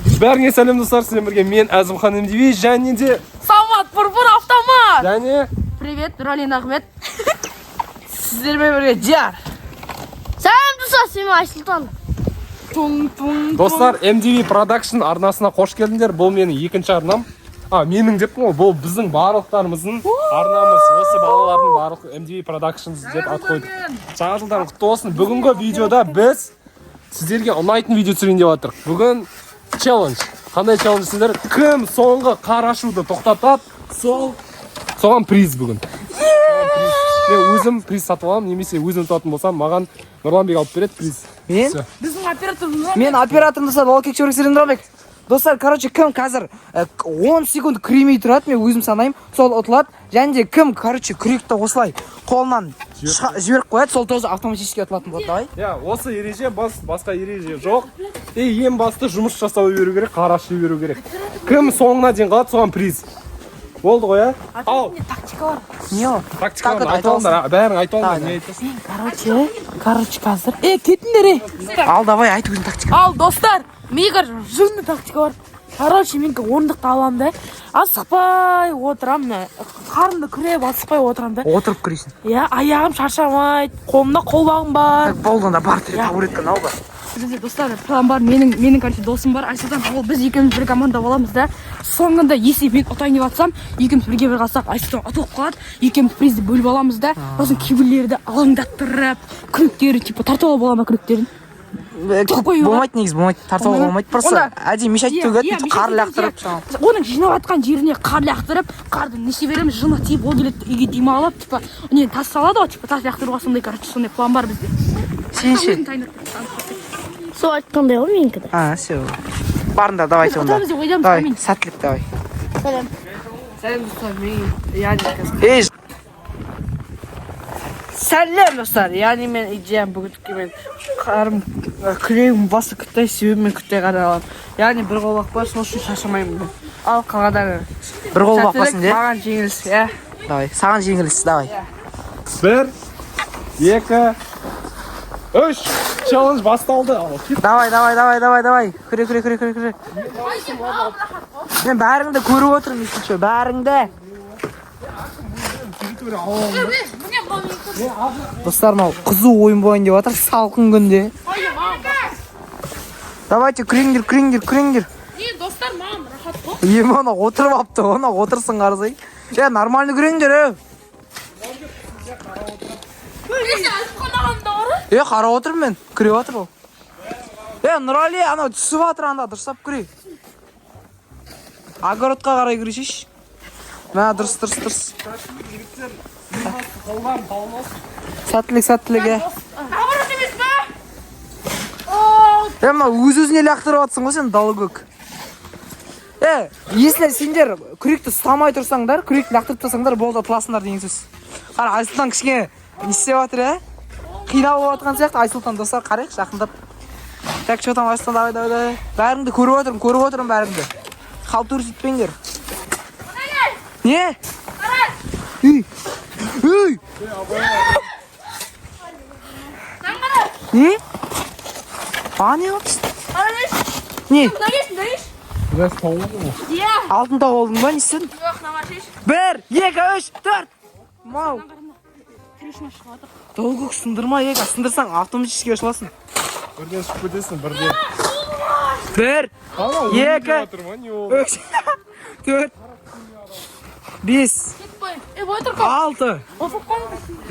Бәріңе сәлем достар, сіздермен бірге мен Әзімхан МДВ және де Самат Пурпур автомат. және Привет, Нұралин Ахмет. Сіздермен бірге Диар. Сәлем достар, мен Айсұлтан. Достар, MDV Production арнасына қош келдіңдер. Бұл менің екінші арнам. Менің деппін ғой, бұл біздің барлықтарымыздың арнамыз. Осы балалардың барлық MDV Productions деп ат қойдық. Жаңа жылдарың құтты болсын. Бүгінгі видеода біз сіздерге ұнайтын видео түсірейін деп жатырмық. Бүгін челлендж. Қандай челлендж сіздер? Кім соңғы қар ашуды тоқтатады, соған приз бүгін. Мен өзім приз сатып аламын, немесе өзім ұтатын болсам, маған Нұрланбек алып береді приз. Мен? Біздің операторымыз. Мен операторым достар, ол кек чөрексерін Нұралбек. Достар, короче, кім қазір 10 секунд күремей тұрады, мен өзім санайым, сол ұтылады. Және де кім, короче, күректі осылай қолынан жіберіп қояды, сол тоже автоматически ұтылатын болады, давай. Осы ереже басқа ереже жоқ. Ең басты жұмыс жасау беру керек, қар ашу беру керек. Кім соңына дейін қалады, соған приз. Болды ғой, Ал. Тактика бар. Не ол? Тактика бар, айта алыңдар, бәрің айта алыңдар, не айтасың? Короче, қазір. Кетіңдер, Ал, давай, айт өзің тактика. Ал, достар, мегар жыңды тактика бар. Короче, мен орындықты аламын да. Асықпай отырам, қарымды күреп асықпай отырам да. Отырып күрейсің. Аяғым шаршамайды, қолымда қолбағым бар. Болдыңда бар табуретканы ал ба. Бізде достар, план бар, менің короче досым бар, Айсұлтан. Ол біз екеуміз бір команда боламыз да. Соңында есеп мен ұтайын деп атсам, екеуміз бірге бір қалсақ, Айсұлтан ұтылып қалады. Екеуміз призді бөліп аламыз да. Сосын кейбіреулерді алаңдаттырып, күректері типа тартуға бола ма күректерін? Болмайды негізі, болмайды, тартуға болмайды. Просто әдейі мешать төгеді, қар лақтырып. Оның жинап атқан жеріне қар лақтырып, қарды неше береміз, жыны тиіп, ол келеді үйге демалып, типа, не тас салады ғой, типа тас лақтыруға сондай, короче, сондай план бар бізде. Сен ше? Сол айтқандай ғой менікі де. Все. Барында, давай сонда. Давай, сәттілік, давай. Сәлем. Сәлем достар, мен Сәлем достар, яғни мен идеям бүгінгі мен қарым күрегім басы күттай себебі мен күттай қара аламын. Яғни бір қолбақ бар, сол үшін шашамаймын. Ал қалғадағы бір қолбақ басын де. Маған жеңіліс, Давай, саған жеңіліс, давай. 1, 2, 3, челлендж басталды. Давай. Күре. Мен бәріңді көріп отырмын, ешінші, бәріңді. Достар, мау, қызу ойын болайын деп атыр, салқын күнде. Давайте, күреңдер. Достар, маған рахат қой. Оны отырып апты, оны отырсын қарызай. Нормальный күреңдер, қара отырым мен, күреп атыр ол. Нұрали, анау түсіп атыр анда, дұрыстап күре. Огородқа қарай күрешеш. Мә, дұрыс. Сәттілік, Наоборот емес пе? Мына өз-өзіне лақтырып атсың ғой сен, далы көк. Если сендер күректі ұстамай тұрсаңдар, күректі лақтырып тұрсаңдар, болды ұтыласыңдар деген сөз. Қара, Айсұлтан кішкене не істеп атыр, қинау болып атқан сияқты. Айсұлтан достар, қарайық, жақындап. Так, что там, Айсұлтан, давай. Бәріңді көріп отырмын бәріңді. Қалып көрсетпеңдер. Не? Үй! Не? Не oldu? Ne? Biraz tavuk mu? Altında oldun ben istedim. Yok, namашеш. 1, 2, 3, 4. Мау. Долгық сындырма, сындырсаң автоматически ашыласың. Бірден шығып кетесің, бірден. 1, 2, 3, 4, 5, 6.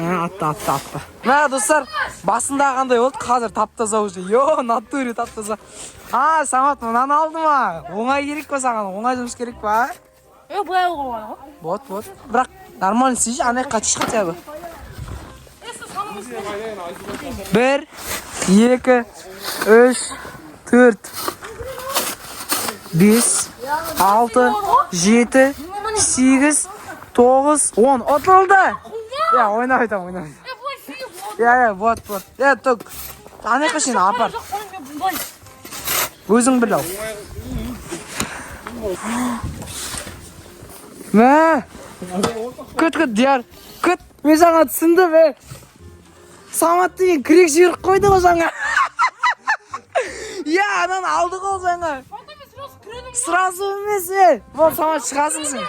Атты. Мә, достар, басында қандай болды, қазір таптаза уже. Натуре таптаза. Самат, мынаны алды ма? Оңай керек па саған? Оңай жұмыс керек па? Бұлай олға ғой. Вот. Бірақ нормально істейші, анай қатыш хотя бы. 1, 2, 3, 4, 5, 6, 7, 8, 9, 10. Отылды! Ойнайды. Вот. Түк. Анай қашын апар. Өзің біл ау. Мә! Күт, Диар. Күт. Мен жаңа түсінді бе. Самат деген күрек жіберіп қойды ғой жаңа. Ананы алды ғой жаңа. Сразу емес, вот самат шығасың сен.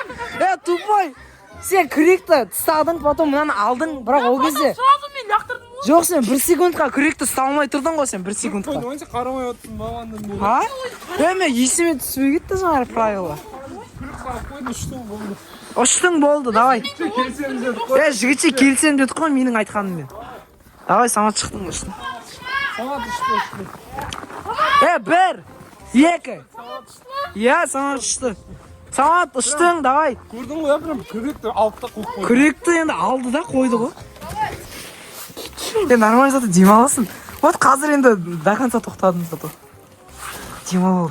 Тупой. Сен күректі тыстадың, потом мынаны алдың, бірақ ол кезде. Сразу мен лақтырдым ғой. Жоқ, сен 1 секундқа күректі ұстай алмай тұрдың ғой сен 1 секундқа. Ойынша қарамай отырсың маған. А? Мен есіме түспей кетті жаңағы правила. Ұштың болды, давай. Жігітше келсем дедік қой менің айтқаныммен. Давай, самат шықтың ұштың. Самат ұшты. 1, 2. Иә, самат ұшты. Самат ұштың, давай. Көрдің ғой, прям күректі алып та қойып қойды. Күректі енді алды да қойды ғой. Нормально зато демаласың. Вот қазір енді до конца тоқтадым зато. Демалал.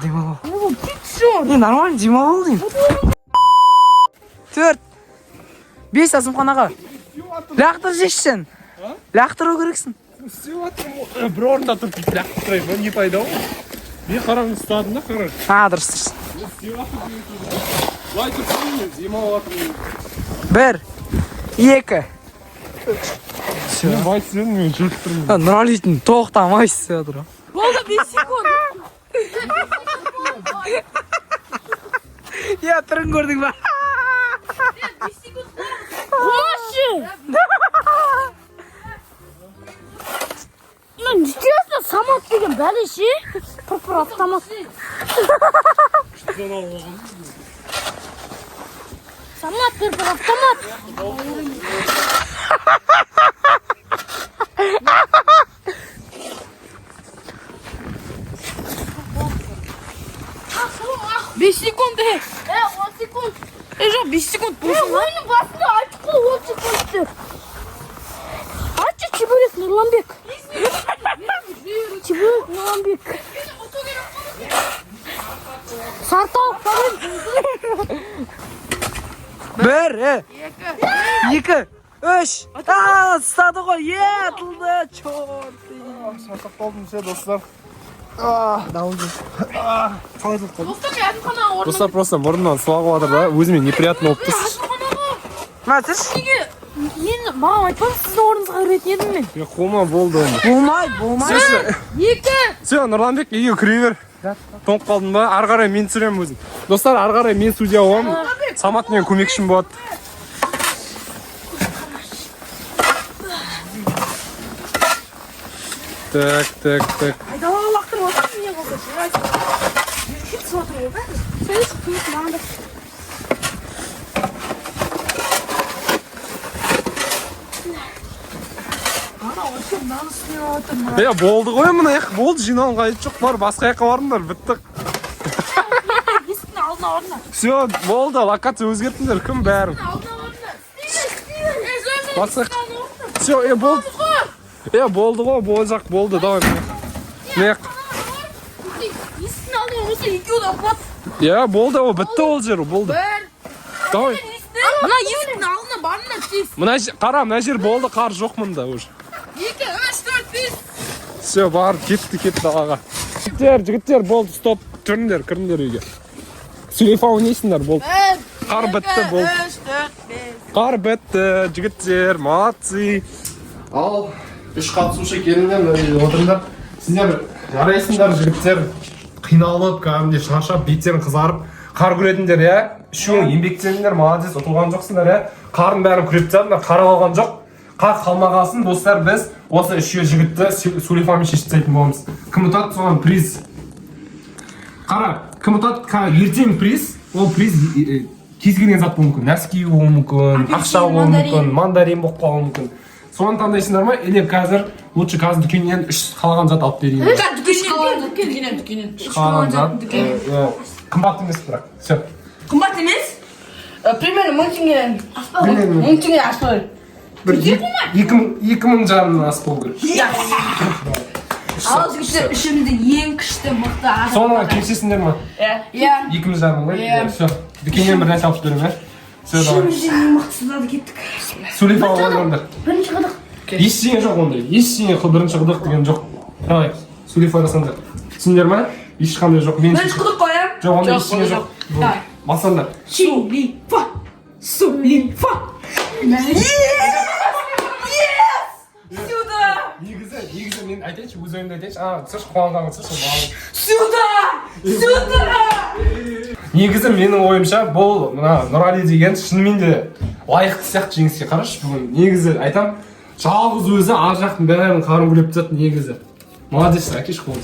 Нормально демалал деймін. 4, 5 азымханаға. Лақтыр жешсен. Лақтыру керексің. Істеп жатырмын. Бір орында тұрып лақтырып тұрайын, не пайда ғой? Мен қараңғы ұстадым да, қараш. Дұрыс. Лай тұрсың мен, демалып жатырмын. 1, 2. Сен байсың, мен жүріп тұрмын. Нұралитін тоқтамайсыз отыр. Болды 5 секунд. Түрін көрдің ба? 5 секунд. Вообще. Честно, самат деген бәле ше. Пыр автомат. Самат пыр автомат. Beş sekund. 10 sekund. Жоқ 5 секунд. Ойынның басында айтып қой 10 секундты. Айтшы Чебурек Нұрланбек. Чебурек Нұрланбек. Сартау қабыл. 1, 2, 3. Стады ғой, атылды, чорт. Шатақ болдым ше, достар. Достар, мен азымханаға орнына. Достар, просто мұрнымнан суағып жатыр да, өзіме неприятно болып тұр. Мәтіш? Мен маған айтпадың, сіздің орныңызға кіретін едім мен. Қолма болды оны. Болмайды. 2. Все, Нұрланбек, үйге кіре бер. Тоңып қалдым ба? Ары қарай мен түсіремін өзім. Достар, ары қарай мен судья боламын. Самат мен көмекшім болады. Так. Айдалаға лақтырып отырсың, не қылды? Кетіп отыр ғой, бәрі. Сөйлесіп көмек маған да. Болды ғой мына яқ, болды, жиналым қайып жоқ, бар, басқа яққа барыңдар, біттік. Есіктің алдына орнына. Все, болды, локация өзгерттіңдер, кім бәрің? Все, болды. Болды ғой, болжақ, болды, давай. Меқ. Есіктің алдына осы екеуді апат. Болды, о, бітті ол жер, болды. Давай. Мына есіктің алдына барына тез. Қара, мына жер болды, қар жоқ мұнда уже. 2, 3, 4, 5. Все, бар, кетті далаға. Жігіттер, болды, стоп, түріңдер, кіріңдер үйге. Сүлейфа ойнайсыңдар, болды. Қар бітті, болды. 3, 4, 5. Қар бітті, жігіттер, молодцы. Ал, 3 қатысушы келіңдер, отырыңдар. Сіздер жарайсыңдар, жігіттер. Қиналып, кәдімде шаршап, беттерің қызарып, қар көретіндер, үшеуің еңбектеніңдер, молодец, ұтылған жоқсыңдар, қарын бәрін күреп тастадыңдар, қара қалған жоқ. Қар қалмағасын, достар, біз осы үшеу жігітті Сүлейфамен шешіп тастайтын боламыз. Кім ұтады, соған приз. Қара, кім ұтады, ертең приз, ол приз кез келген зат болуы мүмкін. Носки болуы мүмкін, ақша болуы мүмкін, мандарин болып қалуы мүмкін. Соны таңдайсыңдар ма? Или қазір лучше қазір дүкеннен 3 қалаған зат алып берейін. Дүкеннен. Қалаған зат. Қымбат емес бірақ. Все. Қымбат емес? Примерно 1000 теңгеден аспау. 1000 теңге аспау. Бір 2000 жарымнан ас болу керек. Ал жігіттер ішімізде ең күшті мықты азық. Соны келісесіңдер ма? Иә. 2000 жарым ғой? Все. Дүкеннен бір нәрсе алып беремін, Все, давай. Ішімізде ең мықтысына кеттік. Сүлейфа ойнаңдар. Бірінші қыдық. Ештеңе жоқ ондай. Ештеңе бірінші қыдық деген жоқ. Давай. Сүлейфа ойнасаңдар. Түсіндер ма? Ешқандай жоқ. Бірінші қыдық қоям. Жоқ, ондай ештеңе жоқ. Басаңдар. Сүлейфа. Негізі мен айтайыншы, өз ойымды айтайыншы. Түсірші қуанғанға түсірші. Сюда! негізі менің ойымша бұл мына Нұрали деген шынымен де лайықты сияқты жеңіске. Қарашы бүгін негізі айтам, жалғыз өзі ар жақтың бәрін қарын күлеп тастады негізі. Молодец, әкеш қолды.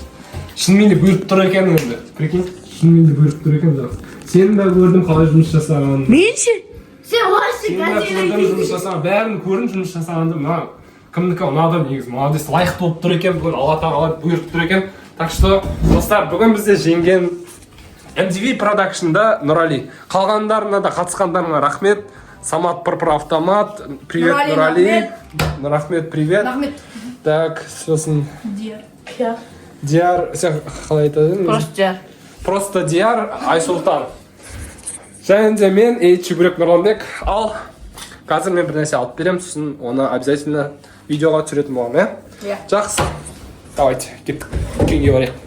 Шынымен де бөліп тұр екен енді. Прикинь, шынымен де бөліп тұр екен. Сені де көрдім қалай жұмыс жасағанын. Мен ше? Сен лайсың, Сені де көрдім жұмыс жасаған, бәрін көрдім жұмыс жасағанды. Мына кімдікі ұнады негізі. Молодец, лайықты болып тұр екен. Бүгін Алла тағала бұйырып тұр екен. Так что, достар, бүгін бізде жеңген MTV Production'да Нұрали. Қалғандарына да қатысқандарына рахмет. Самат Пырпыр автомат. Привет, Нұрали. Рахмет, привет. Рахмет. Так, сосын Диар. Диар, сен қалай айтады? Просто Диар. Просто Диар Айсұлтан. Және де мен Чебурек Нұрланбек. Ал қазір мен бір нәрсе алып беремін, сосын оны обязательно видеоға түсіретін боламын, Иә. Жақсы. Давайте, кеттік. Күйге барайық.